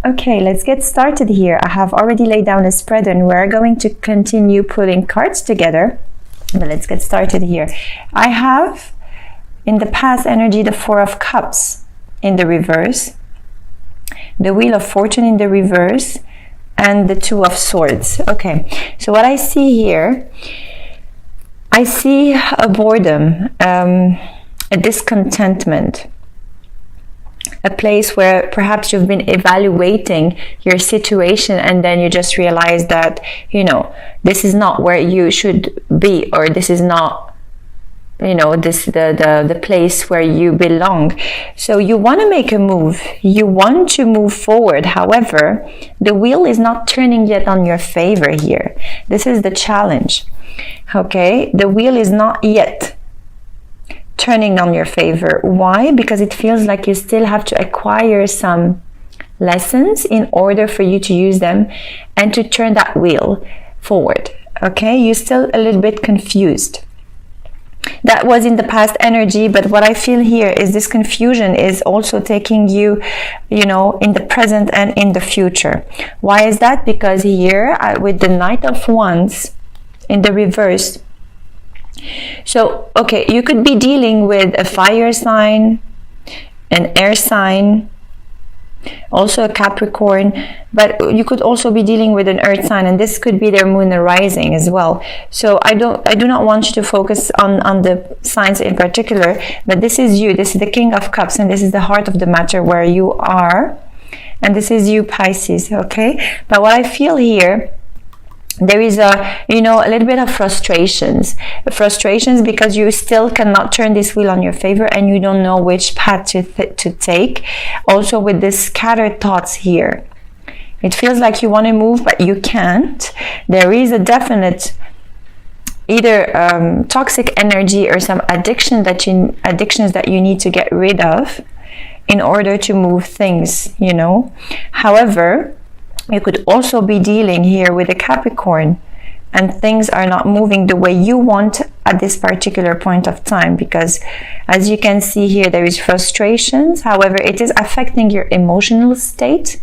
Okay, let's get started here. I have already laid down a spread and we're going to continue putting cards together. But let's get started here. I have in the past energy the Four of Cups in the reverse, the Wheel of Fortune in the reverse, and the Two of Swords. Okay, so what I see here, I see a boredom, a discontentment, a place where perhaps you've been evaluating your situation and then you just realize that, you know, this is not where you should be, or this is not, you know, the place where you belong. So you want to make a move, you want to move forward. However, the wheel is not turning yet on your favor here. This is the challenge. Okay, the wheel is not yet turning on your favor. Why? Because it feels like you still have to acquire some lessons in order for you to use them and to turn that wheel forward. Okay, you're still a little bit confused. That was in the past energy, but what I feel here is this confusion is also taking you, you know, in the present and in the future. Why is that? Because here with the Knight of Wands in the reverse, so okay, you could be dealing with a fire sign, an air sign, also a Capricorn, but you could also be dealing with an earth sign, and this could be their moon rising as well. So I do not want you to focus on the signs in particular, but this is you, this is the King of Cups, and this is the heart of the matter where you are, and this is you, Pisces. Okay, but what I feel here, there is a, you know, a little bit of frustrations because you still cannot turn this wheel on your favor and you don't know which path to take. Also with this scattered thoughts here, it feels like you want to move but you can't. There is a definite either toxic energy or some addictions that you need to get rid of in order to move things, you know. However, you could also be dealing here with a Capricorn and things are not moving the way you want at this particular point of time, because as you can see here, there is frustrations. However, it is affecting your emotional state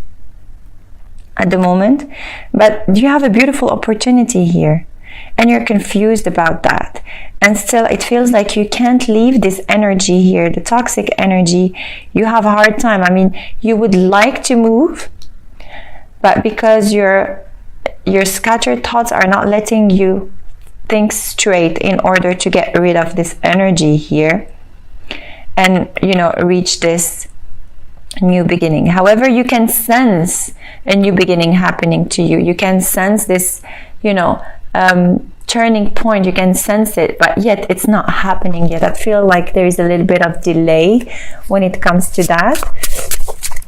at the moment, but you have a beautiful opportunity here and you're confused about that, and still it feels like you can't leave this energy here, the toxic energy. You have a hard time. I mean, you would like to move, but because your scattered thoughts are not letting you think straight in order to get rid of this energy here and, you know, reach this new beginning. However, you can sense a new beginning happening to you. You can sense this, you know, turning point. You can sense it, but yet it's not happening yet. I feel like there is a little bit of delay when it comes to that.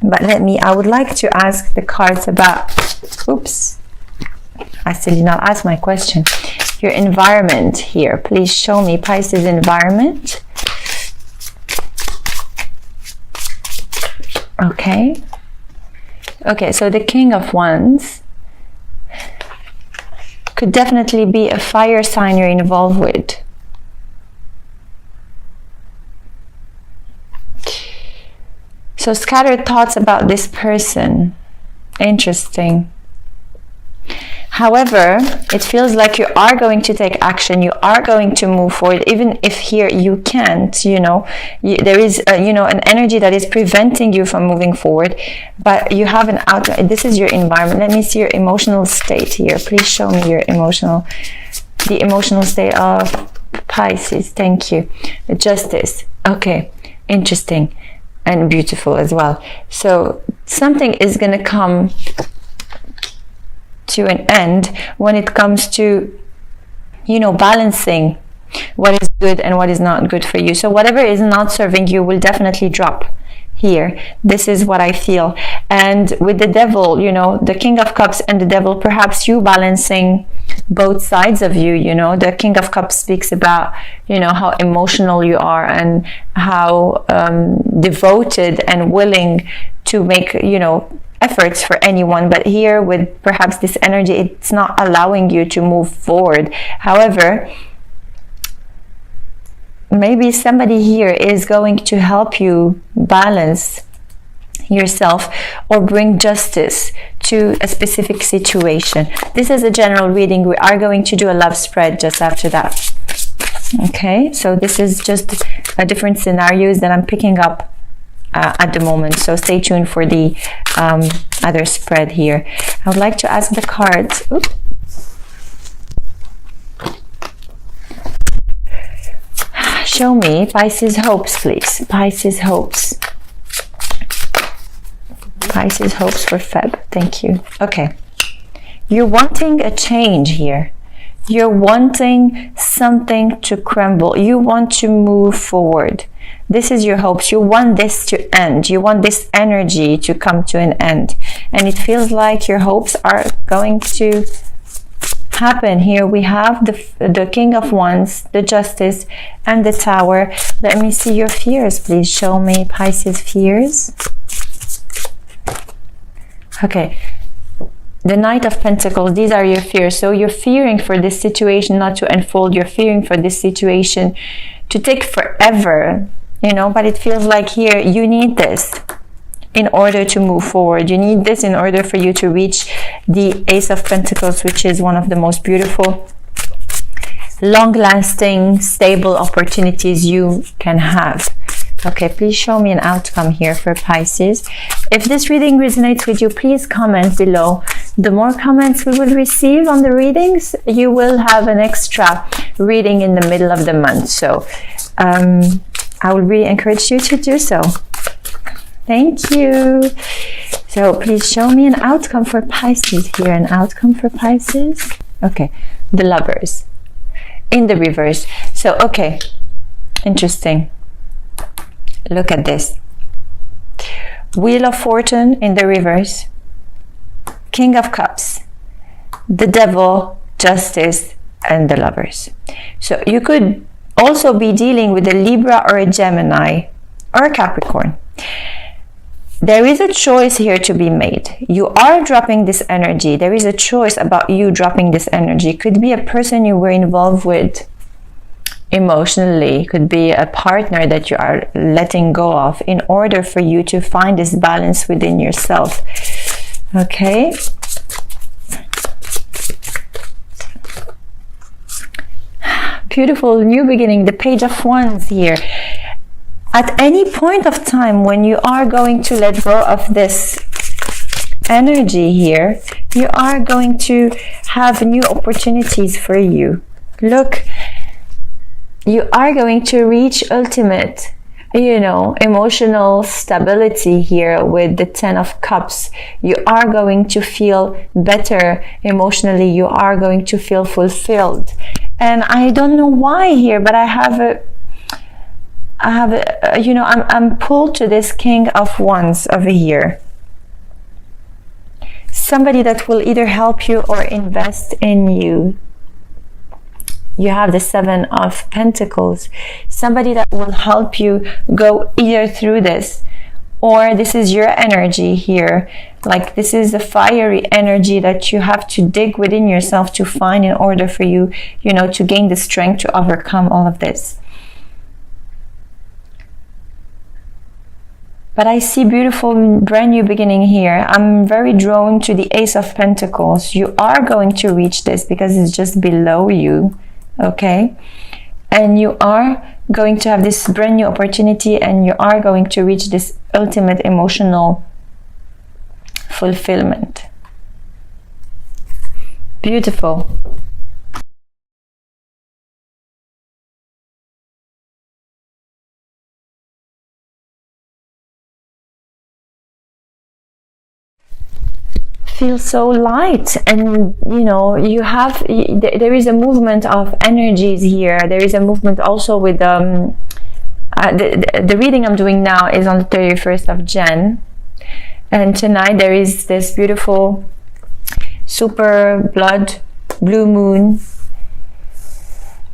But I would like to ask the cards about, oops, I still did not ask my question. Your environment here. Please show me Pisces environment. Okay. Okay, so the King of Wands could definitely be a fire sign you're involved with. So scattered thoughts about this person. Interesting. However, it feels like you are going to take action. You are going to move forward, even if here you can't, you know. There is, you know, an energy that is preventing you from moving forward, but you have an outlet. This is your environment. Let me see your emotional state here. Please show me your the emotional state of Pisces. Thank you. Justice. Okay. Interesting. And beautiful as well. So something is going to come to an end when it comes to, you know, balancing what is good and what is not good for you. So whatever is not serving you will definitely drop here. This is what I feel. And with the devil, you know, the King of Cups and the devil, perhaps you balancing both sides of you, you know. The King of Cups speaks about, you know, how emotional you are and how devoted and willing to make, you know, efforts for anyone. But here with perhaps this energy, it's not allowing you to move forward. However, maybe somebody here is going to help you balance yourself or bring justice to a specific situation. This is a general reading. We are going to do a love spread just after that. Okay, so this is just a different scenarios that I'm picking up at the moment, so stay tuned for the other spread here. I would like to ask the cards. Oops. Show me Pisces hopes, please. Pisces hopes. Pisces hopes for Feb. Thank you. Okay. You're wanting a change here. You're wanting something to crumble. You want to move forward. This is your hopes. You want this to end. You want this energy to come to an end. And it feels like your hopes are going to happen. Here we have the King of Wands, the Justice, and the Tower. Let me see your fears, please. Show me Pisces fears. Okay. The Knight of Pentacles, these are your fears. So you're fearing for this situation not to unfold. You're fearing for this situation to take forever, you know, but it feels like here you need this in order to move forward. You need this in order for you to reach the Ace of Pentacles, which is one of the most beautiful, long-lasting, stable opportunities you can have. Okay, please show me an outcome here for Pisces. If this reading resonates with you, please comment below. The more comments we will receive on the readings, you will have an extra reading in the middle of the month. So I will really encourage you to do so. Thank you. So please show me an outcome for Pisces here. An outcome for Pisces. Okay, the Lovers in the reverse. So, okay, interesting. Look at this. Wheel of Fortune in the reverse. King of Cups. The Devil, Justice, and the Lovers. So you could also be dealing with a Libra or a Gemini or a Capricorn. There is a choice here to be made. You are dropping this energy. There is a choice about you dropping this energy. Could be a person you were involved with emotionally, could be a partner that you are letting go of in order for you to find this balance within yourself. Okay. Beautiful new beginning, the Page of Wands here. At any point of time when you are going to let go of this energy here, you are going to have new opportunities for you. Look, you are going to reach ultimate, you know, emotional stability here with the Ten of Cups. You are going to feel better emotionally. You are going to feel fulfilled. And I don't know why here, but I have a, you know, I'm pulled to this King of Wands over here. Somebody that will either help you or invest in you. You have the Seven of Pentacles. Somebody that will help you go either through this, or this is your energy here. Like this is the fiery energy that you have to dig within yourself to find in order for you, you know, to gain the strength to overcome all of this. But I see beautiful brand new beginning here. I'm very drawn to the Ace of Pentacles. You are going to reach this because it's just below you. Okay, and you are going to have this brand new opportunity, and you are going to reach this ultimate emotional fulfillment. Beautiful. Feel so light, and you know, you have, there is a movement of energies here. There is a movement also with the reading I'm doing now is on the 31st of Jan, and tonight there is this beautiful super blood blue moon,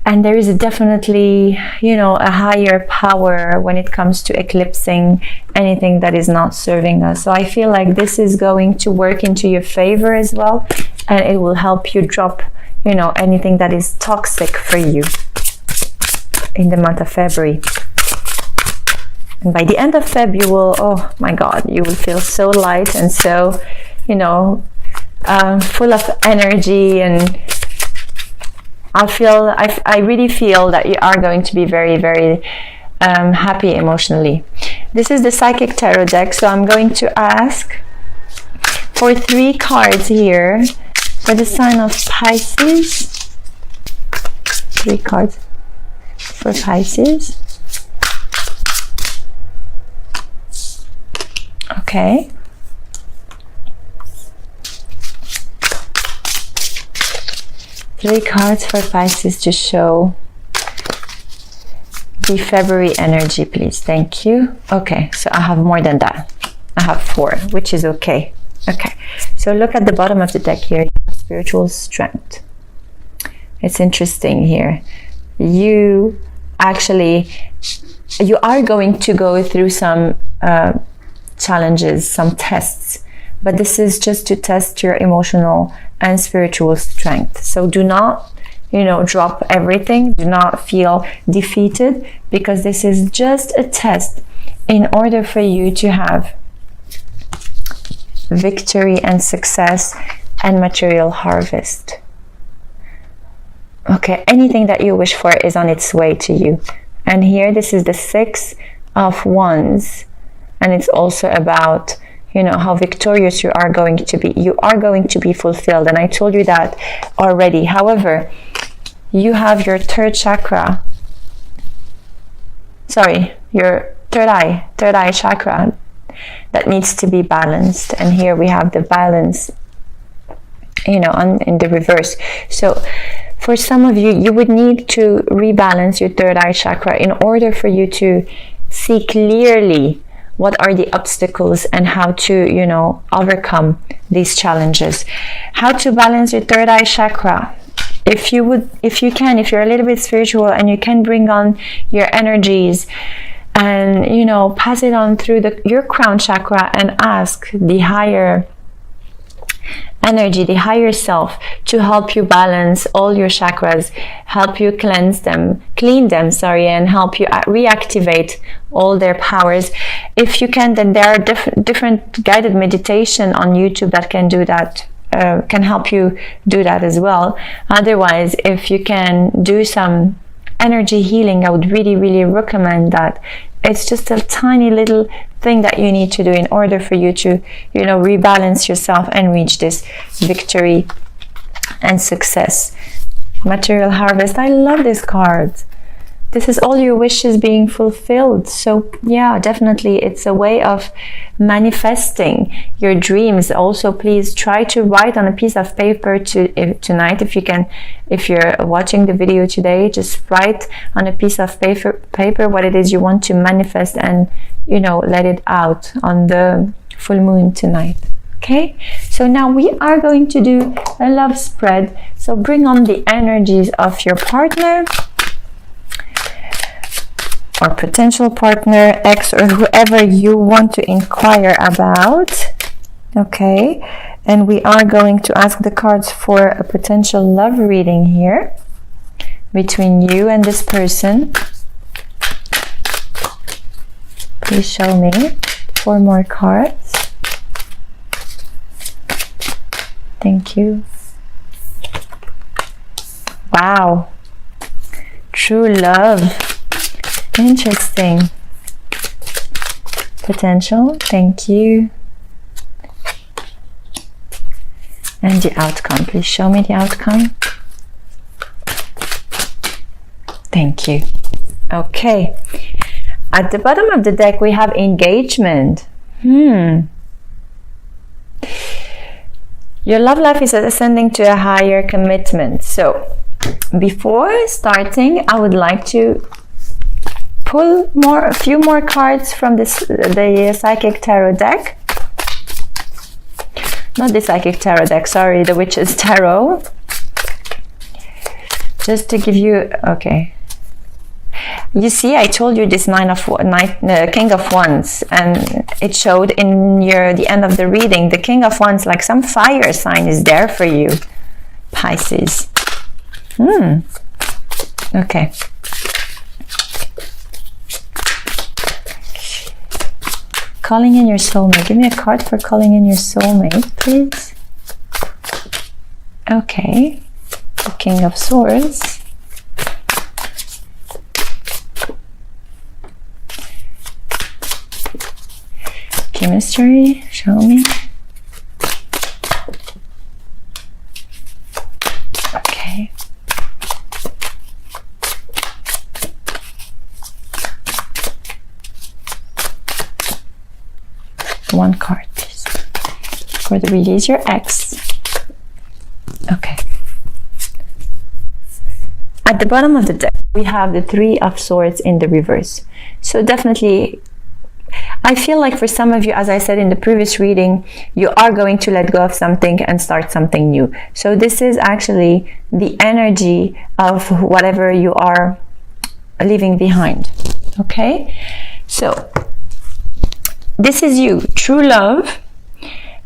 and there is definitely, you know, a higher power when it comes to eclipsing anything that is not serving us. So I feel like this is going to work into your favor as well, and it will help you drop, you know, anything that is toxic for you in the month of February. And by the end of Feb, you will, oh my God, you will feel so light and so, you know, full of energy. And I really feel that you are going to be very, very happy emotionally. This is the Psychic Tarot deck, so I'm going to ask for 3 cards here for the sign of Pisces. 3 cards for Pisces. Okay. Three cards for Pisces to show the February energy, please. Thank you. Okay, so I have more than that. I have 4, which is okay. Okay, so look at the bottom of the deck here. Spiritual strength. It's interesting here. You are going to go through some challenges, some tests, but this is just to test your emotional and spiritual strength. So do not, you know, drop everything. Do not feel defeated, because this is just a test in order for you to have victory and success and material harvest. Okay, anything that you wish for is on its way to you. And here, this is the 6 of Wands, and it's also about, you know, how victorious you are going to be. You are going to be fulfilled, and I told you that already. However, you have your third chakra, your third eye chakra that needs to be balanced. And here we have the balance, you know, in the reverse. So for some of you, you would need to rebalance your third eye chakra in order for you to see clearly what are the obstacles and how to, you know, overcome these challenges. How to balance your third eye chakra. If you're a little bit spiritual and you can bring on your energies and, you know, pass it on through your crown chakra and ask the higher energy, the higher self, to help you balance all your chakras, help you clean them, and help you reactivate all their powers. If you can, then there are different guided meditation on YouTube that can do that, can help you do that as well. Otherwise, if you can do some energy healing, I would really, really recommend that. It's just a tiny little thing that you need to do in order for you to, you know, rebalance yourself and reach this victory and success. Material harvest. I love this card. This is all your wishes being fulfilled. So yeah, definitely it's a way of manifesting your dreams. Also, please try to write on a piece of paper tonight, if you can. If you're watching the video today, just write on a piece of paper what it is you want to manifest, and, you know, let it out on the full moon tonight. Okay, so now we are going to do a love spread. So bring on the energies of your partner or potential partner, ex, or whoever you want to inquire about. Okay, and we are going to ask the cards for a potential love reading here between you and this person. Please show me 4 more cards. Thank you. Wow. True love. Interesting. Potential. Thank you. And the outcome. Please show me the outcome. Thank you. Okay. At the bottom of the deck, we have engagement. Your love life is ascending to a higher commitment. So, before starting, I would like to pull a few more cards from the Psychic Tarot deck. Not the Psychic Tarot deck, sorry, the Witch's Tarot. Just to give you, okay. You see, I told you this King of Wands, and it showed in the end of the reading. The King of Wands, like some fire sign, is there for you, Pisces. Okay. Calling in your soulmate. Give me a card for calling in your soulmate, please. Okay. The King of Swords. Chemistry. Show me. Okay. One card, please. For the release your ex. Okay. At the bottom of the deck, we have the Three of Swords in the reverse. So definitely, I feel like for some of you, as I said in the previous reading, you are going to let go of something and start something new. So this is actually the energy of whatever you are leaving behind. Okay? So this is you, true love,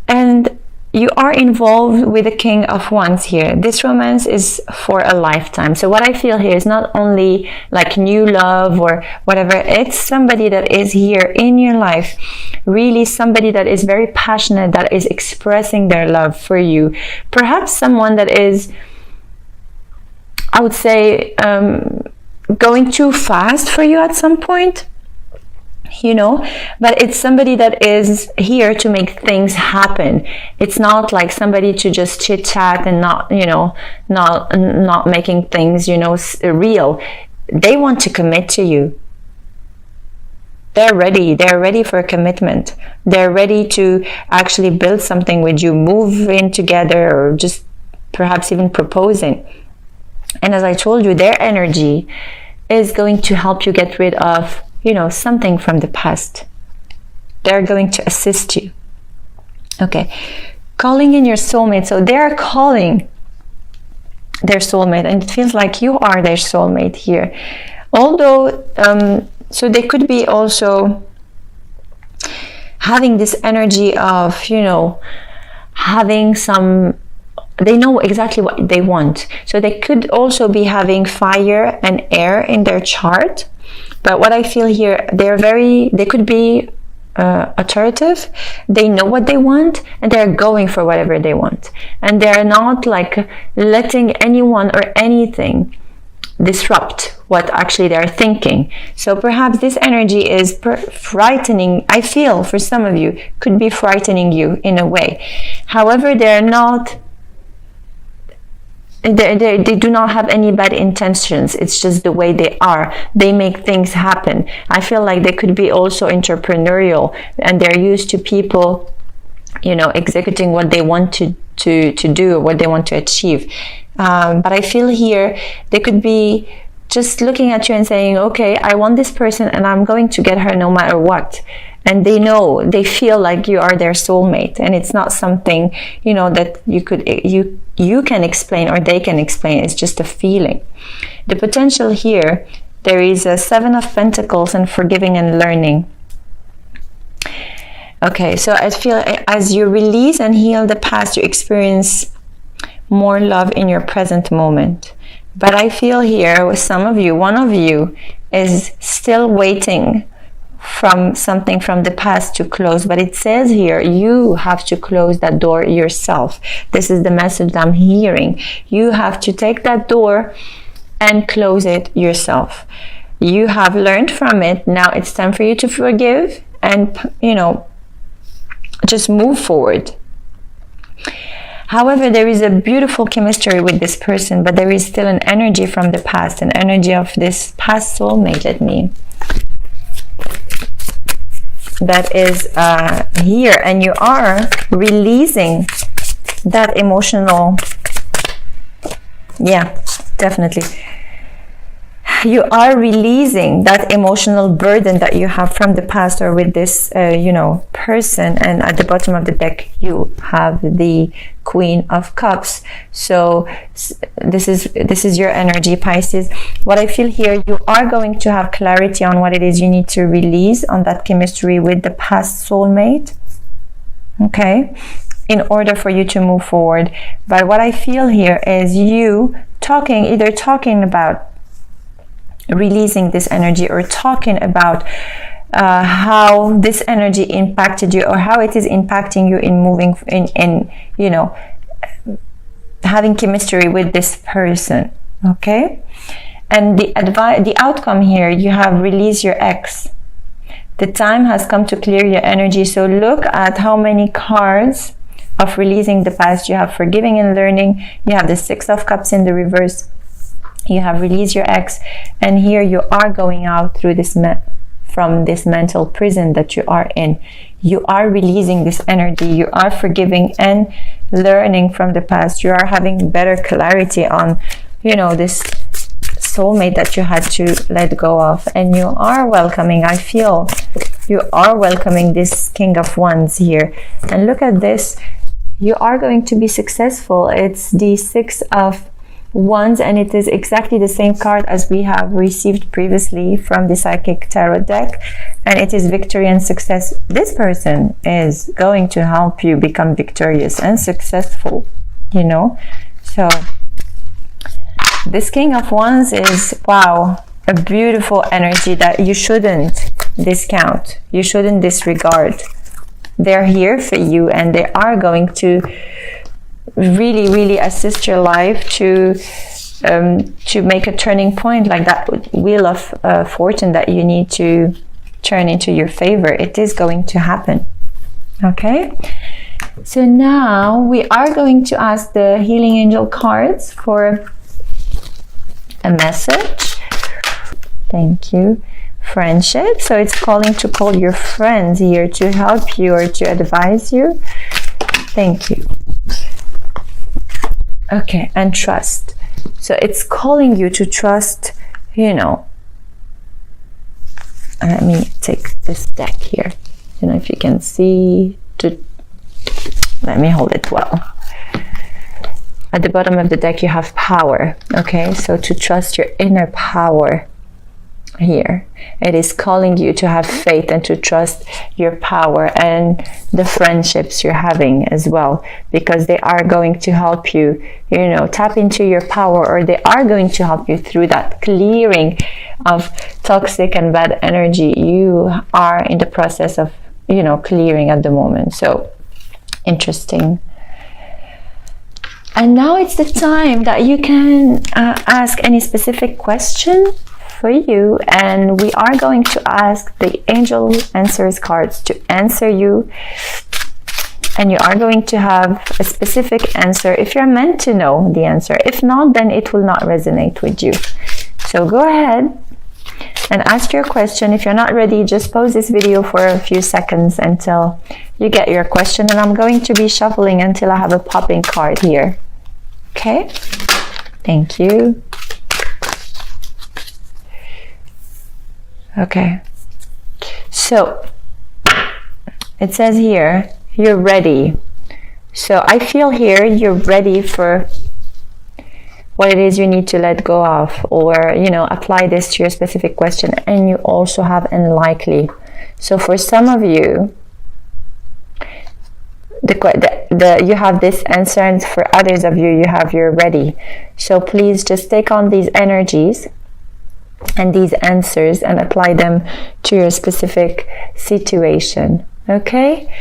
and you are involved with the King of Wands here. This romance is for a lifetime. So what I feel here is not only like new love or whatever, it's somebody that is here in your life, really somebody that is very passionate, that is expressing their love for you. Perhaps someone that is, I would say, going too fast for you at some point. You know, but it's somebody that is here to make things happen. It's not like somebody to just chit chat and not, you know, not making things, you know, real. They want to commit to you. They're ready for a commitment. They're ready to actually build something with you, move in together, or just perhaps even proposing. And as I told you, their energy is going to help you get rid of, you know, something from the past. They're going to assist you. Okay. Calling in your soulmate. So they're calling their soulmate, and it feels like you are their soulmate here. Although, so they could be also having this energy of, you know, having some, they know exactly what they want. So they could also be having fire and air in their chart. But what I feel here, they could be authoritative. They know what they want, and they're going for whatever they want. And they're not like letting anyone or anything disrupt what actually they're thinking. So perhaps this energy is frightening. I feel for some of you, could be frightening you in a way. However, they're not, they do not have any bad intentions. It's just the way they are. They make things happen. I feel like they could be also entrepreneurial, and they're used to people, you know, executing what they want to do, what they want to achieve. But I feel here they could be just looking at you and saying, okay, I want this person and I'm going to get her no matter what. And they know, they feel like you are their soulmate, and it's not something, you know, that you can explain or they can explain. It's just a feeling. The potential here, there is a Seven of Pentacles and forgiving and learning. Okay, so I feel as you release and heal the past, you experience more love in your present moment. But I feel here with some of you, one of you is still waiting from something from the past to close, but it says here you have to close that door yourself. This is the message I'm hearing. You have to take that door and close it yourself. You have learned from it. Now it's time for you to forgive and, you know, just move forward. However, there is a beautiful chemistry with this person, but there is still an energy from the past, an energy of this past soulmate. That is here, and you are releasing that emotional, yeah, definitely. You are releasing that emotional burden that you have from the past or with this, you know, person. And at the bottom of the deck, you have the Queen of Cups. So this is your energy, Pisces. What I feel here, you are going to have clarity on what it is you need to release on that chemistry with the past soulmate. Okay, in order for you to move forward. But what I feel here is you either talking about releasing this energy or talking about how this energy impacted you, or how it is impacting you in moving in you know, having chemistry with this person. Okay, and the outcome here, you have released your ex. The time has come to clear your energy. So look at how many cards of releasing the past. You have forgiving and learning. You have the Six of Cups in the reverse. You have released your ex, and here you are going out through this from this mental prison that you are in. You are releasing this energy. You are forgiving and learning from the past. You are having better clarity on, you know, this soulmate that you had to let go of, and you are welcoming, I feel you are welcoming this King of Wands here. And look at this, you are going to be successful. It's the Six of Wands, and it is exactly the same card as we have received previously from the Psychic Tarot deck, and it is victory and success. This person is going to help you become victorious and successful, you know. So this King of Wands is, wow, a beautiful energy that you shouldn't discount, you shouldn't disregard. They're here for you, and they are going to really assist your life to make a turning point, like that wheel of fortune that you need to turn into your favor. It is going to happen. Okay, so now we are going to ask the healing angel cards for a message. Thank you. Friendship. So it's calling to call your friends here to help you or to advise you. Thank you. Okay, and trust. So it's calling you to trust, you know. Let me take this deck here. You know, if you can see, let me hold it well. At the bottom of the deck you have power. Okay, so to trust your inner power here. It is calling you to have faith and to trust your power and the friendships you're having as well, because they are going to help you, you know, tap into your power, or they are going to help you through that clearing of toxic and bad energy you are in the process of, you know, clearing at the moment. So interesting. And now it's the time that you can ask any specific question for you, and we are going to ask the angel answers cards to answer you, and you are going to have a specific answer if you're meant to know the answer. If not, then it will not resonate with you. So go ahead and ask your question. If you're not ready, just pause this video for a few seconds until you get your question, and I'm going to be shuffling until I have a popping card here. Okay, thank you. Okay, so it says here you're ready. So I feel here you're ready for what it is you need to let go of, or, you know, apply this to your specific question. And you also have unlikely. So for some of you, you have this answer, and for others of you have you're ready. So please just take on these energies and these answers and apply them to your specific situation. Okay,